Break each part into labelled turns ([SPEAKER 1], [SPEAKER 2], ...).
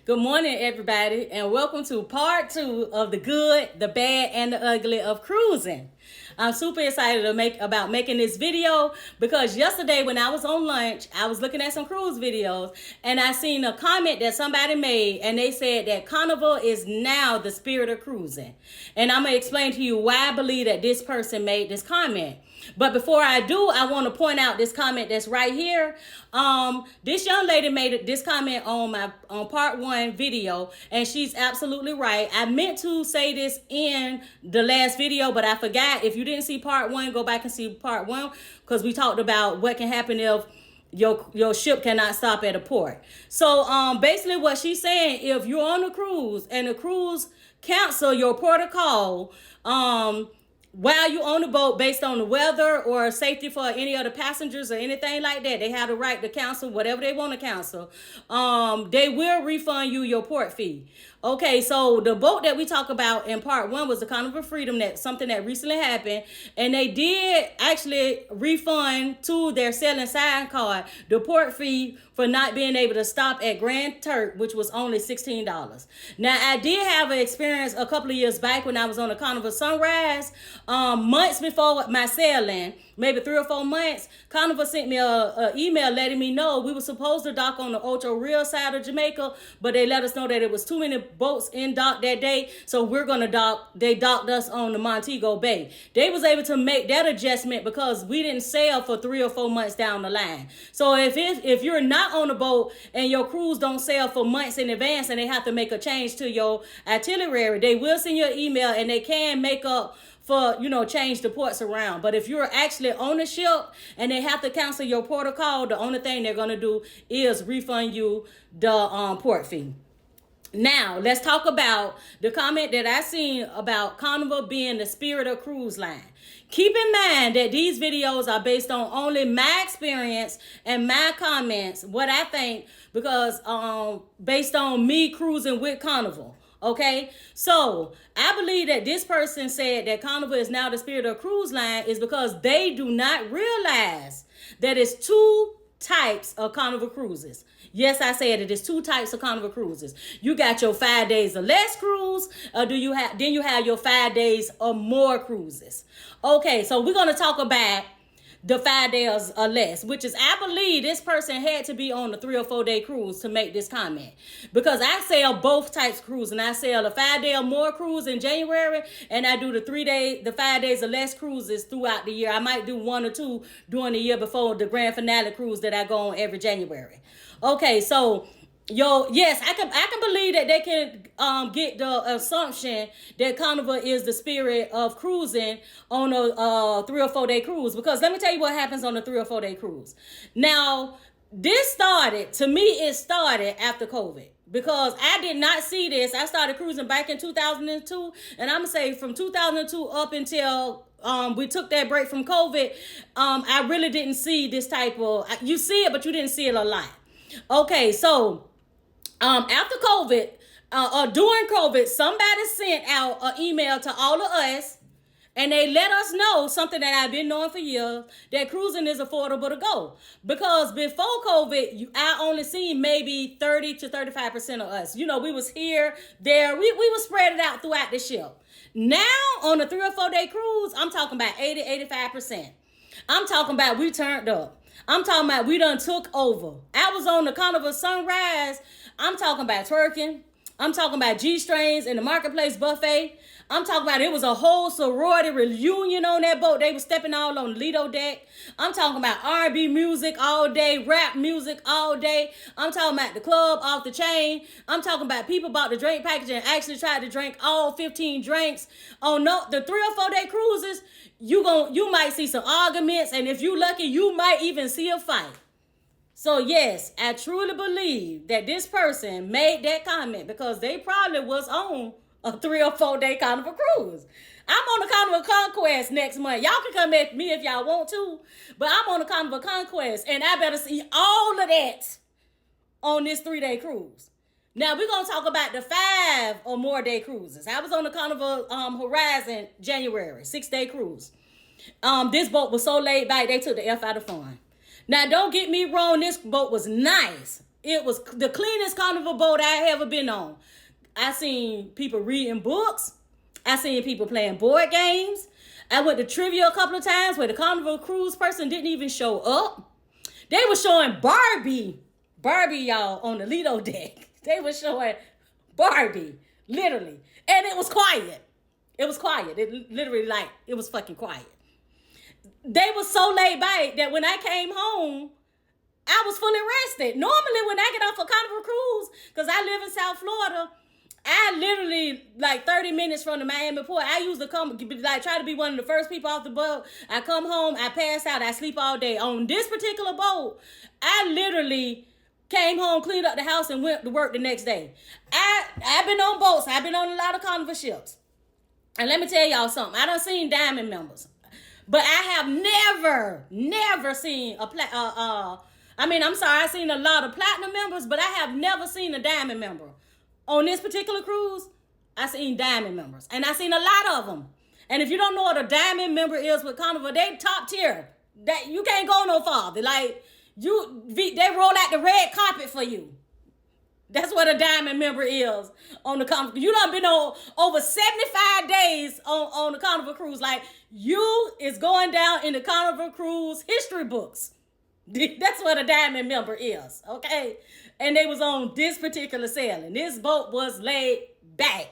[SPEAKER 1] Good morning, everybody, and welcome to part two of the good, the bad, and the ugly of cruising. I'm super excited to about making this video because yesterday when I was on lunch, I was looking at some cruise videos and I seen a comment that somebody made and they said that Carnival is now the spirit of cruising. And I'm gonna explain to you why I believe that this person made this comment. But before I do, I want to point out this comment that's right here. This young lady made this comment on part one video, and she's absolutely right. I meant to say this in the last video, but I forgot. If you didn't see part one, go back and see part one because we talked about what can happen if your ship cannot stop at a port. So basically what she's saying, if you're on a cruise and the cruise cancel your port of call, while you on the boat based on the weather or safety for any of the passengers or anything like that, they have the right to cancel whatever they want to cancel. They will refund you your port fee. Okay, so the boat that we talk about in part one was the Carnival Freedom, that something that recently happened, and they did actually refund to their sailing sign card the port fee for not being able to stop at Grand Turk, which was only $16. Now, I did have an experience a couple of years back when I was on the Carnival Sunrise. Months before my sailing, maybe 3 or 4 months, Carnival sent me a email letting me know we were supposed to dock on the Ocho Rio side of Jamaica, but they let us know that it was too many boats in dock that day, so we're gonna dock. They docked us on the Montego Bay. They was able to make that adjustment because we didn't sail for 3 or 4 months down the line. So if you're not on a boat and your cruise don't sail for months in advance and they have to make a change to your itinerary, they will send you an email and they can make up for, change the ports around. But if you're actually on a ship and they have to cancel your port of call, the only thing they're going to do is refund you the port fee. Now, let's talk about the comment that I seen about Carnival being the spirit of cruise line. Keep in mind that these videos are based on only my experience and my comments, what I think, because based on me cruising with Carnival. Okay, so I believe that this person said that Carnival is now the spirit of cruise line is because they do not realize that it's two types of Carnival cruises. Yes, I said it is two types of Carnival cruises. You got your 5 days or less cruise, or then you have your 5 days or more cruises. Okay, so we're gonna talk about the 5 days or less, which is, I believe this person had to be on a 3 or 4 day cruise to make this comment, because I sail both types of cruise, and I sail a 5 day or more cruise in January, and I do the 5 days or less cruises throughout the year. I might do 1 or 2 during the year before the grand finale cruise that I go on every January. Okay, so yes, I can believe that they can get the assumption that Carnival is the spirit of cruising on a 3 or 4 day cruise, because let me tell you what happens on a 3 or 4 day cruise. Now, it started after COVID, because I did not see this. I started cruising back in 2002, and I'm gonna say from 2002 up until we took that break from COVID, I really didn't see this type of, you see it, but you didn't see it a lot. Okay, so after COVID, or during COVID, somebody sent out an email to all of us, and they let us know something that I've been knowing for years, that cruising is affordable to go. Because before COVID, I only seen maybe 30 to 35% of us. We was here, there, we was spread it out throughout the ship. Now, on a 3 or 4 day cruise, I'm talking about 80, 85%. I'm talking about we turned up. I'm talking about we done took over. I was on the Carnival Sunrise. I'm talking about twerking. I'm talking about G-strings in the marketplace buffet. I'm talking about it was a whole sorority reunion on that boat. They were stepping all on the Lido deck. I'm talking about R&B music all day, rap music all day. I'm talking about the club off the chain. I'm talking about people bought the drink package and actually tried to drink all 15 drinks. On the 3 or 4 day cruises, you might see some arguments, and if you lucky, you might even see a fight. So yes, I truly believe that this person made that comment because they probably was on a 3 or 4 day Carnival cruise. I'm on the Carnival Conquest next month. Y'all can come at me if y'all want to, but I'm on the Carnival Conquest, and I better see all of that on this 3 day cruise. Now we're gonna talk about the 5 or more day cruises. I was on the Carnival Horizon January 6 day cruise. This boat was so laid back they took the F out of fun. Now don't get me wrong, this boat was nice. It was the cleanest carnival boat I ever been on. I seen people reading books. I seen people playing board games. I went to trivia a couple of times where the Carnival cruise person didn't even show up. They were showing Barbie, y'all, on the Lido deck. They were showing Barbie, literally. And it was quiet. It was quiet. It literally, like, it was fucking quiet. They were so laid back that when I came home, I was fully rested. Normally, when I get off a Carnival cruise, because I live in South Florida, I literally, like 30 minutes from the Miami port, I usually come, like, try to be one of the first people off the boat. I come home, I pass out, I sleep all day. On this particular boat, I literally came home, cleaned up the house, and went to work the next day. I've been on boats. I've been on a lot of Carnival ships. And let me tell y'all something. I done seen Diamond members. But I have never seen I've seen a lot of Platinum members, but I have never seen a Diamond member. On this particular cruise, I seen Diamond members. And I seen a lot of them. And if you don't know what a Diamond member is with Carnival, they top tier. That you can't go no farther. Like, they roll out the red carpet for you. That's what a Diamond member is on the Carnival. You done been on over 75 days on the Carnival cruise. Like, you is going down in the Carnival cruise history books. That's what a Diamond member is, okay? And they was on this particular sailing. This boat was laid back.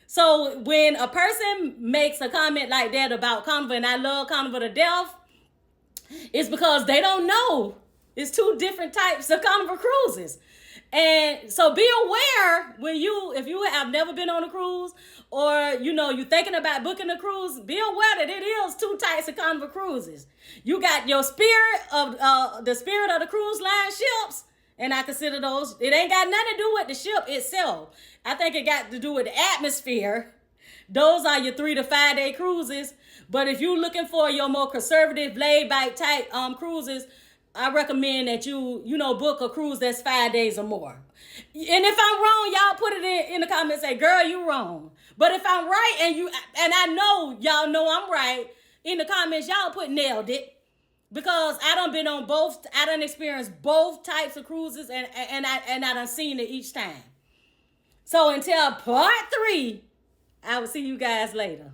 [SPEAKER 1] So when a person makes a comment like that about Carnival, and I love Carnival to death, it's because they don't know. It's two different types of Carnival cruises. And so be aware if you have never been on a cruise, or, you're thinking about booking a cruise, be aware that it is two types of Carnival cruises. You got your spirit of the cruise line ships, and I consider those, it ain't got nothing to do with the ship itself. I think it got to do with the atmosphere. Those are your 3 to 5 day cruises. But if you're looking for your more conservative, laid back type cruises, I recommend that you book a cruise that's 5 days or more. And if I'm wrong, y'all put it in the comments, say, girl, you wrong. But if I'm right, and I know y'all know I'm right, in the comments, y'all put nailed it. Because I done been on both, I done experienced both types of cruises, and I done seen it each time. So until part 3, I will see you guys later.